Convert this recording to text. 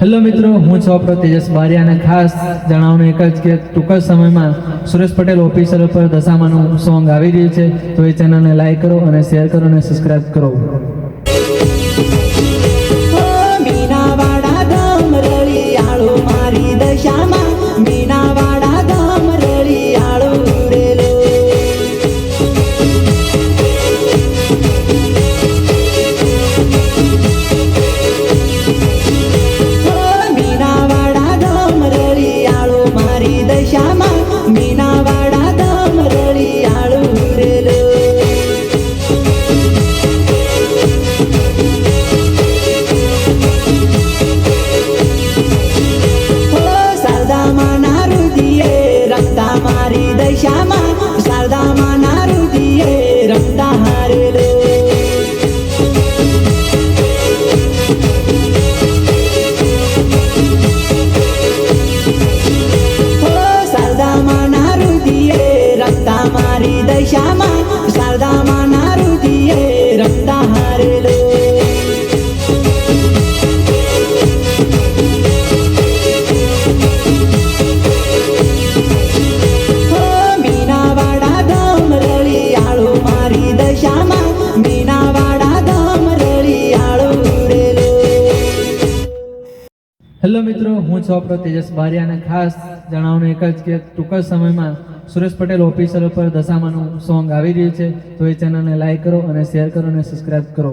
Hello મિત્રો, હું છું આપણો તેજસ બારિયા અને ખાસ જણાવવાનું એક જ કે ટૂંક જ સમયમાં સુરેશ પટેલ ઓફિશિયલ ઉપર દશામાનું સોંગ આવી રહ્યું છે, તો એ ચેનલને લાઈક કરો અને શેર કરો અને સબસ્ક્રાઈબ કરો. મીનાવાડા ધામ રળિયાળો મારી દશામાં, મીનાવાડા ધામ રળિયાળો ઉડેલો. મીનાવાડા ધામ રળિયાળો મારી દશામાં, મીનાવાડા ધામ રળિયાળો ઉડેલો. મારી દશામાં શારદામાં ના રુદિયે રમતા હારેલો. શારદામાં ના રુદિયે રમતા મારી દશામાં, શારદામાં ના રુદિયે રમતા હારેલો. હેલો મિત્રો, હું છું આપણો તેજસ બારિયા અને ખાસ જણાવવાનું એક જ કે ટૂંક જ સમયમાં સુરેશ પટેલ ઓફિશિયલ ઉપર દશામાનું સોંગ આવી રહ્યું છે, તો એ ચેનલને લાઈક કરો અને શેર કરો અને સબસ્ક્રાઈબ કરો.